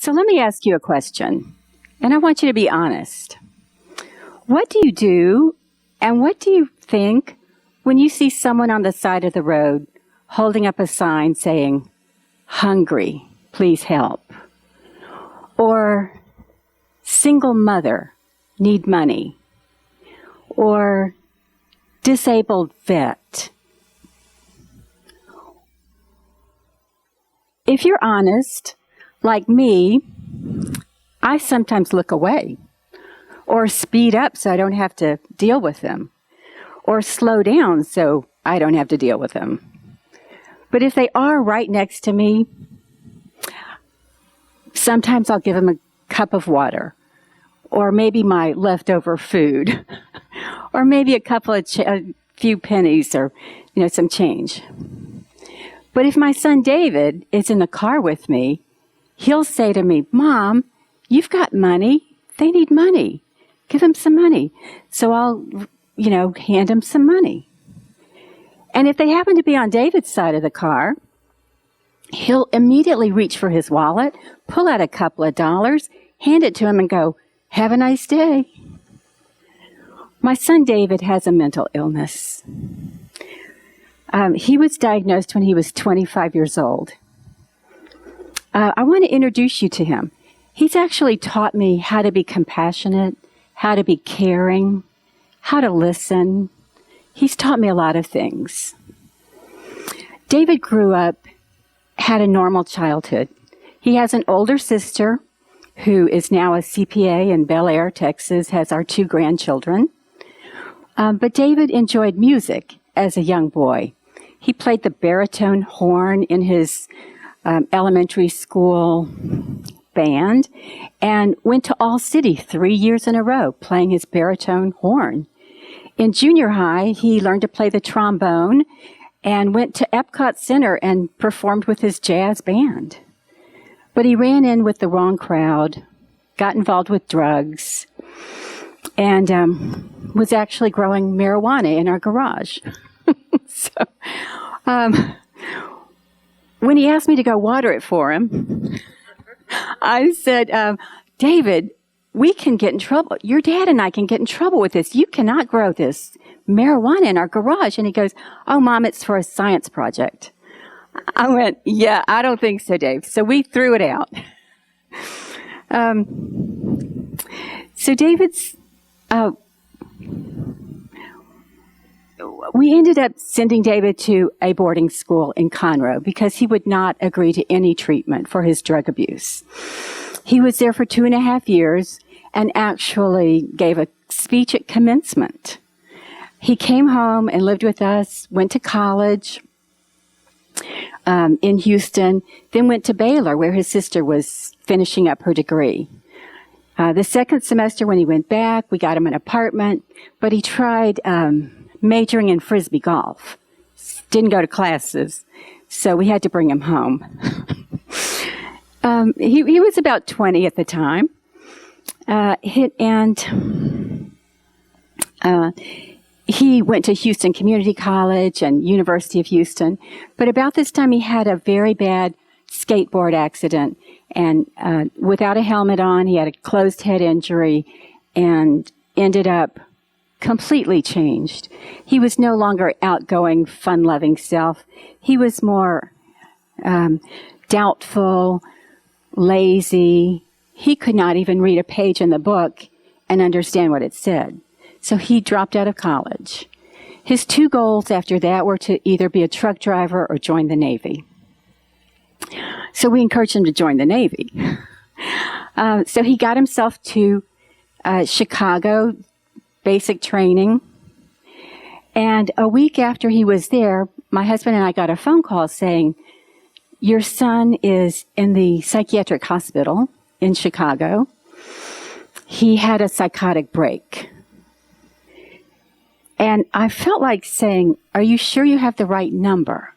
So let me ask you a question, and I want you to be honest. What do you do, and what do you think when you see someone on the side of the road holding up a sign saying, "Hungry, please help," or "Single mother, need money," or "Disabled vet"? If you're honest, like me, I sometimes look away, or speed up so I don't have to deal with them, or slow down so I don't have to deal with them. But if they are right next to me, sometimes I'll give them a cup of water, or maybe my leftover food, or maybe a few pennies, or some change. But if my son David is in the car with me, he'll say to me, "Mom, you've got money. They need money. Give them some money." So I'll, hand him some money. And if they happen to be on David's side of the car, he'll immediately reach for his wallet, pull out a couple of dollars, hand it to him and go, "Have a nice day." My son David has a mental illness. He was diagnosed when he was 25 years old. I want to introduce you to him. He's actually taught me how to be compassionate, how to be caring, how to listen. He's taught me a lot of things. David grew up, had a normal childhood. He has an older sister who is now a CPA in Bel Air, Texas, has our 2 grandchildren. But David enjoyed music as a young boy. He played the baritone horn in his elementary school band and went to All City 3 years in a row playing his baritone horn. In junior high, he learned to play the trombone and went to Epcot Center and performed with his jazz band. But he ran in with the wrong crowd, got involved with drugs, and was actually growing marijuana in our garage. When he asked me to go water it for him, I said, "David, we can get in trouble. Your dad and I can get in trouble with this. You cannot grow this marijuana in our garage." And he goes, "Oh, Mom, it's for a science project." I went, "Yeah, I don't think so, Dave." So we threw it out. So David's, we ended up sending David to a boarding school in Conroe because he would not agree to any treatment for his drug abuse. He was there for 2.5 years and actually gave a speech at commencement. He came home and lived with us, went to college in Houston, then went to Baylor where his sister was finishing up her degree. The second semester when he went back, we got him an apartment, but he tried majoring in Frisbee golf. Didn't go to classes, so we had to bring him home. He was about 20 at the time, he went to Houston Community College and University of Houston, but about this time he had a very bad skateboard accident, and without a helmet on, he had a closed head injury and ended up completely changed. He was no longer outgoing, fun-loving self. He was more doubtful, lazy. He could not even read a page in the book and understand what it said. So he dropped out of college. His 2 goals after that were to either be a truck driver or join the Navy. So we encouraged him to join the Navy. So he got himself to Chicago, basic training. And a week after he was there, my husband and I got a phone call saying, "Your son is in the psychiatric hospital in Chicago. He had a psychotic break." And I felt like saying, "Are you sure you have the right number?"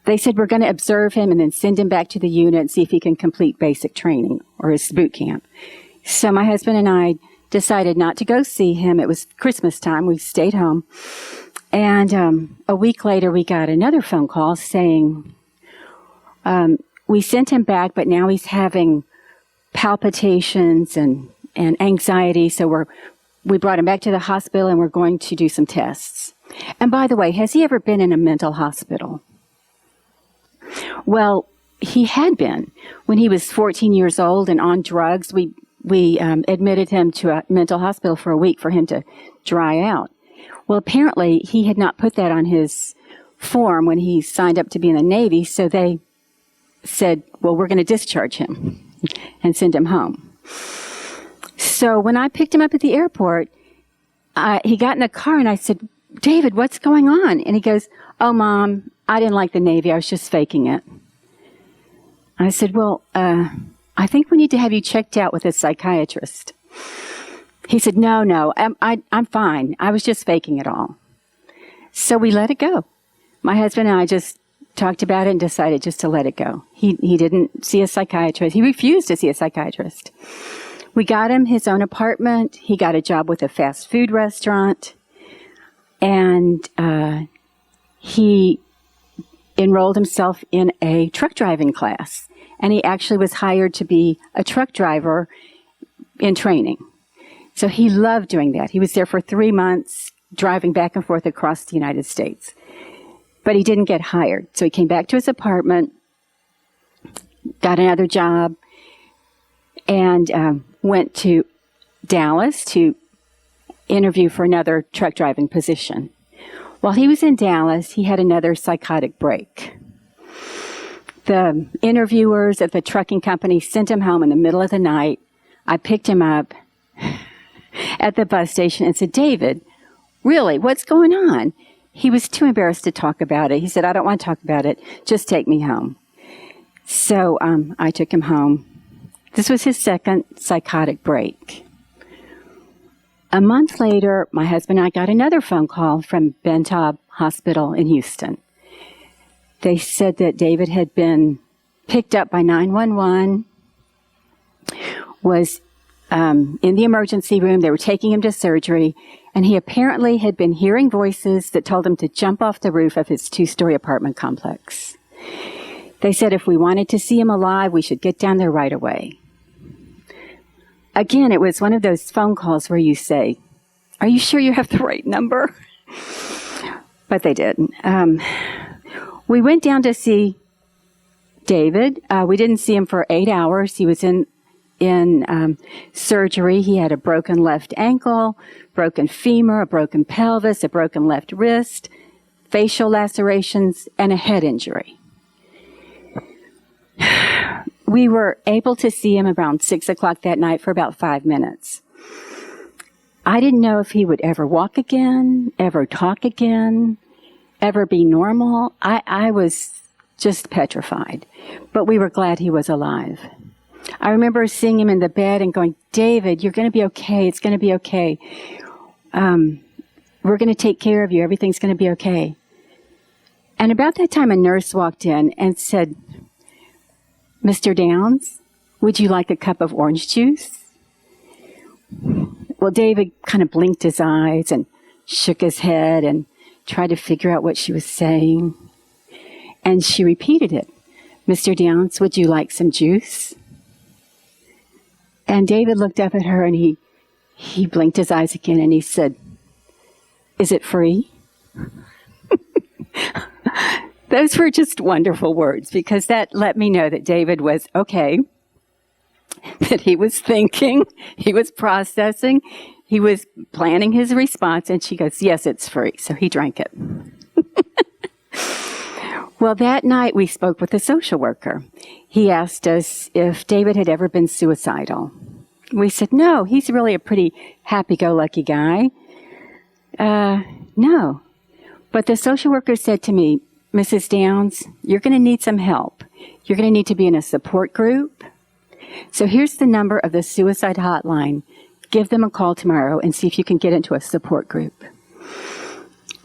They said, "We're going to observe him and then send him back to the unit and see if he can complete basic training or his boot camp." So my husband and I decided not to go see him. It was Christmas time. We stayed home. And a week later, we got another phone call saying, We sent him back, but now he's having palpitations and anxiety. So we brought him back to the hospital, and we're going to do some tests. And by the way, has he ever been in a mental hospital? Well, he had been. When he was 14 years old and on drugs, we admitted him to a mental hospital for a week for him to dry out. Well, apparently he had not put that on his form when he signed up to be in the Navy, so they said, well, we're going to discharge him and send him home. So when I picked him up at the airport, he got in the car and I said, David, what's going on? And he goes, oh, Mom, I didn't like the Navy. I was just faking it. I said, well, I think we need to have you checked out with a psychiatrist. He said, no, I'm fine. I was just faking it all. So we let it go. My husband and I just talked about it and decided just to let it go. He didn't see a psychiatrist. He refused to see a psychiatrist. We got him his own apartment. He got a job with a fast food restaurant. And he enrolled himself in a truck driving class. And he actually was hired to be a truck driver in training. So he loved doing that. He was there for 3 months, driving back and forth across the United States. But he didn't get hired. So he came back to his apartment, got another job, and went to Dallas to interview for another truck driving position. While he was in Dallas, he had another psychotic break. The interviewers at the trucking company sent him home in the middle of the night. I picked him up at the bus station and said, David, really, what's going on? He was too embarrassed to talk about it. He said, I don't want to talk about it. Just take me home. So I took him home. This was his second psychotic break. A month later, my husband and I got another phone call from Ben Taub Hospital in Houston. They said that David had been picked up by 911, was in the emergency room. They were taking him to surgery, and he apparently had been hearing voices that told him to jump off the roof of his 2-story apartment complex. They said if we wanted to see him alive, we should get down there right away. Again, it was one of those phone calls where you say, are you sure you have the right number? But they did. We went down to see David. We didn't see him for 8 hours. He was in surgery. He had a broken left ankle, broken femur, a broken pelvis, a broken left wrist, facial lacerations, and a head injury. We were able to see him around 6 o'clock that night for about 5 minutes. I didn't know if he would ever walk again, ever talk again, ever be normal. I was just petrified, but we were glad he was alive. I remember seeing him in the bed and going, David, you're going to be okay. It's going to be okay. We're going to take care of you. Everything's going to be okay. And about that time, a nurse walked in and said, Mr. Downs, would you like a cup of orange juice? Well, David kind of blinked his eyes and shook his head and tried to figure out what she was saying. And she repeated it. Mr. Downs, would you like some juice? And David looked up at her and he blinked his eyes again and he said, is it free? Those were just wonderful words because that let me know that David was okay, that he was thinking, he was processing, he was planning his response, and she goes, yes, it's free. So he drank it. Well, that night we spoke with a social worker. He asked us if David had ever been suicidal. We said, no, he's really a pretty happy-go-lucky guy. No. But the social worker said to me, Mrs. Downs, you're going to need some help. You're going to need to be in a support group. So here's the number of the suicide hotline. Give them a call tomorrow and see if you can get into a support group.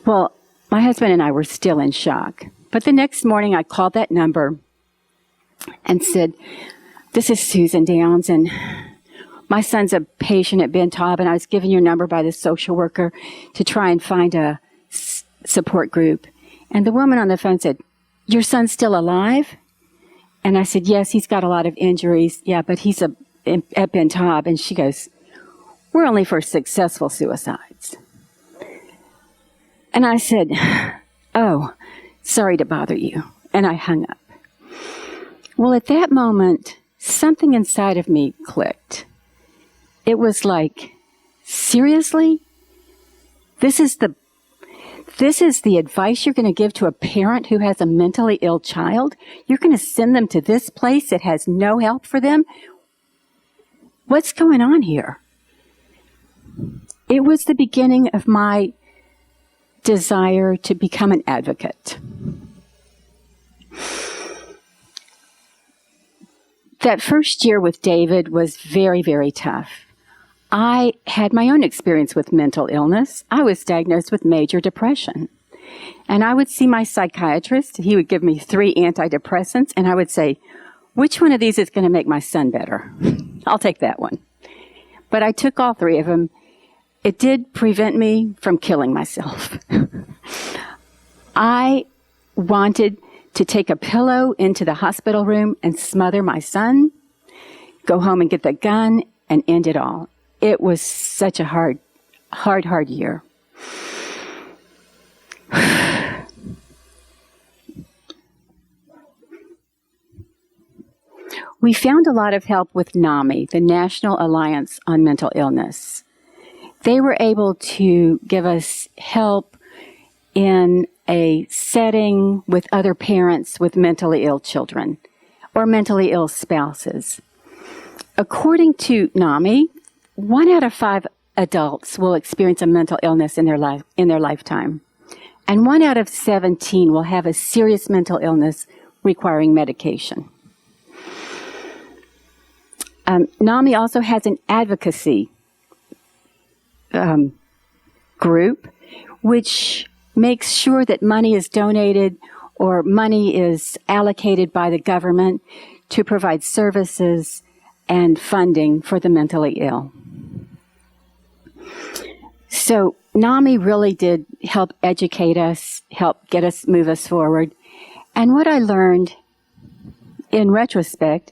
Well, my husband and I were still in shock. But the next morning I called that number and said, this is Susan Downs, and my son's a patient at Ben Taub, and I was given your number by the social worker to try and find a support group. And the woman on the phone said, your son's still alive? And I said, yes, he's got a lot of injuries. Yeah, but he's at Ben Taub. And she goes, we're only for successful suicides. And I said, oh, sorry to bother you. And I hung up. Well, at that moment, something inside of me clicked. It was like, seriously? This is the advice you're going to give to a parent who has a mentally ill child? You're going to send them to this place that has no help for them? What's going on here? It was the beginning of my desire to become an advocate. That first year with David was very, very tough. I had my own experience with mental illness. I was diagnosed with major depression. And I would see my psychiatrist. He would give me 3 antidepressants, and I would say, which one of these is going to make my son better? I'll take that one. But I took all 3 of them. It did prevent me from killing myself. I wanted to take a pillow into the hospital room and smother my son, go home and get the gun, and end it all. It was such a hard year. We found a lot of help with NAMI, the National Alliance on Mental Illness. They were able to give us help in a setting with other parents with mentally ill children or mentally ill spouses. According to NAMI, 1 out of 5 adults will experience a mental illness in their lifetime, and 1 out of 17 will have a serious mental illness requiring medication. NAMI also has an advocacy group, which makes sure that money is donated or money is allocated by the government to provide services and funding for the mentally ill. So NAMI really did help educate us, help move us forward. And what I learned in retrospect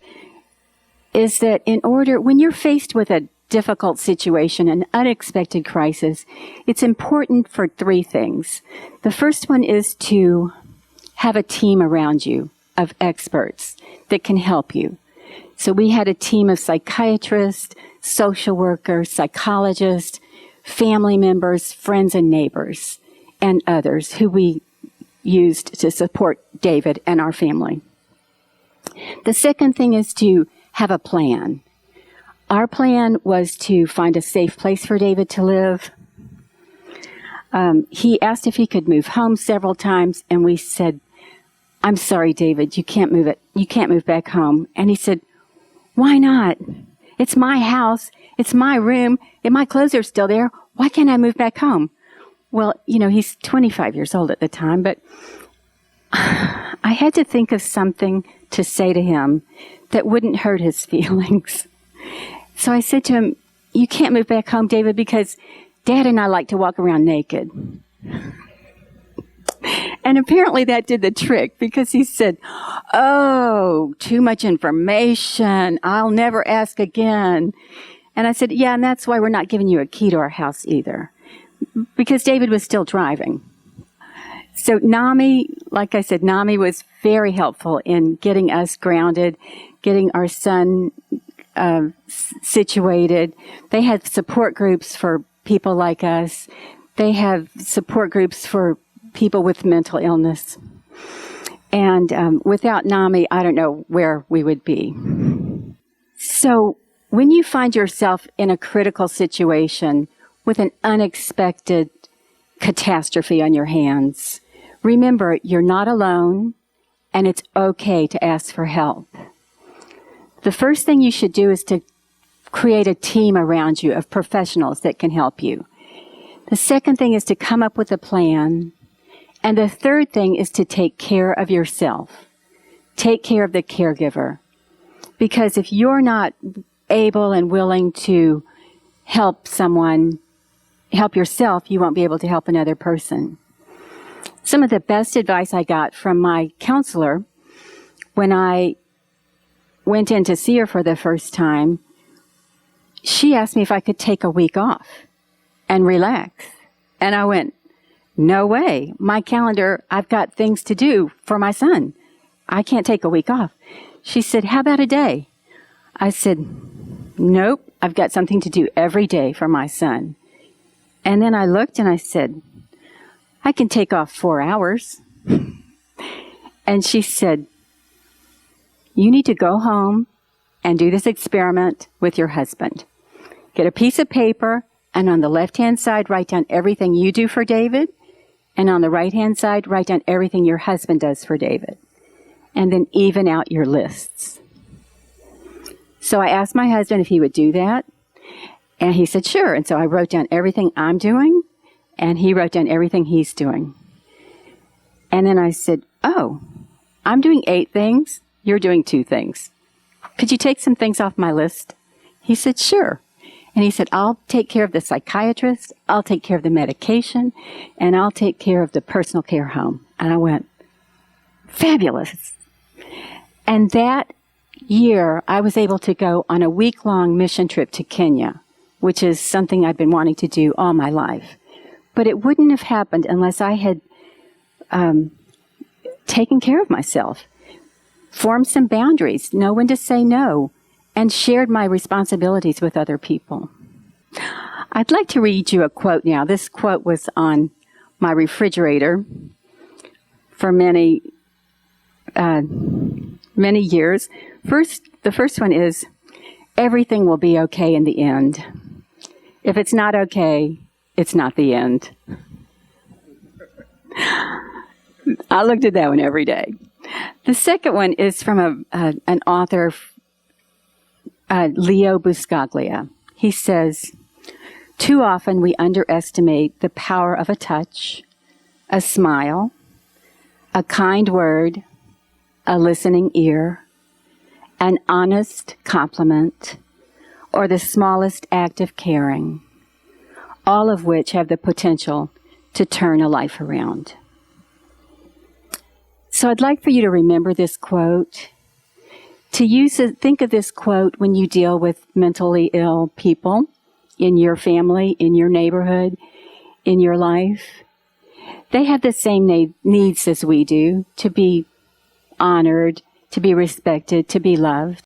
is that when you're faced with a difficult situation, an unexpected crisis, it's important for 3 things. The first one is to have a team around you of experts that can help you. So we had a team of psychiatrists, social workers, psychologists, family members, friends and neighbors, and others who we used to support David and our family. The second thing is to have a plan. Our plan was to find a safe place for David to live. He asked if he could move home several times, and we said, I'm sorry, David, you can't move back home. And he said, why not? It's my house. It's my room. And my clothes are still there. Why can't I move back home? Well, he's 25 years old at the time, but I had to think of something to say to him that wouldn't hurt his feelings. So I said to him, you can't move back home, David, because Dad and I like to walk around naked. And apparently that did the trick, because he said, oh, too much information. I'll never ask again. And I said, yeah, and that's why we're not giving you a key to our house either, because David was still driving. So NAMI, like I said, NAMI was very helpful in getting us grounded, getting our son situated. They had support groups for people like us. They have support groups for people with mental illness. And without NAMI, I don't know where we would be. So when you find yourself in a critical situation with an unexpected catastrophe on your hands, remember you're not alone, and it's okay to ask for help. The first thing you should do is to create a team around you of professionals that can help you. The second thing is to come up with a plan. And the third thing is to take care of yourself. Take care of the caregiver. Because if you're not able and willing to help someone, help yourself, you won't be able to help another person. Some of the best advice I got from my counselor when I went in to see her for the first time, she asked me if I could take a week off and relax. And I went, no way. My calendar, I've got things to do for my son. I can't take a week off. She said, how about a day? I said, nope, I've got something to do every day for my son. And then I looked and I said, I can take off 4 hours. And she said, you need to go home and do this experiment with your husband. Get a piece of paper, and on the left-hand side, write down everything you do for David, and on the right-hand side, write down everything your husband does for David, and then even out your lists. So I asked my husband if he would do that, and he said, sure. And so I wrote down everything I'm doing, and he wrote down everything he's doing. And then I said, oh, I'm doing 8 things. You're doing 2 things. Could you take some things off my list? He said, sure. And he said, I'll take care of the psychiatrist, I'll take care of the medication, and I'll take care of the personal care home. And I went, fabulous. And that year, I was able to go on a week-long mission trip to Kenya, which is something I've been wanting to do all my life. But it wouldn't have happened unless I had taken care of myself, formed some boundaries, know when to say no, and shared my responsibilities with other people. I'd like to read you a quote now. This quote was on my refrigerator for many years. The first one is, everything will be okay in the end. If it's not okay, it's not the end. I looked at that one every day. The second one is from an author, Leo Buscaglia. He says, too often we underestimate the power of a touch, a smile, a kind word, a listening ear, an honest compliment, or the smallest act of caring, all of which have the potential to turn a life around. So I'd like for you to remember this quote, think of this quote when you deal with mentally ill people in your family, in your neighborhood, in your life. They have the same needs as we do, to be honored, to be respected, to be loved.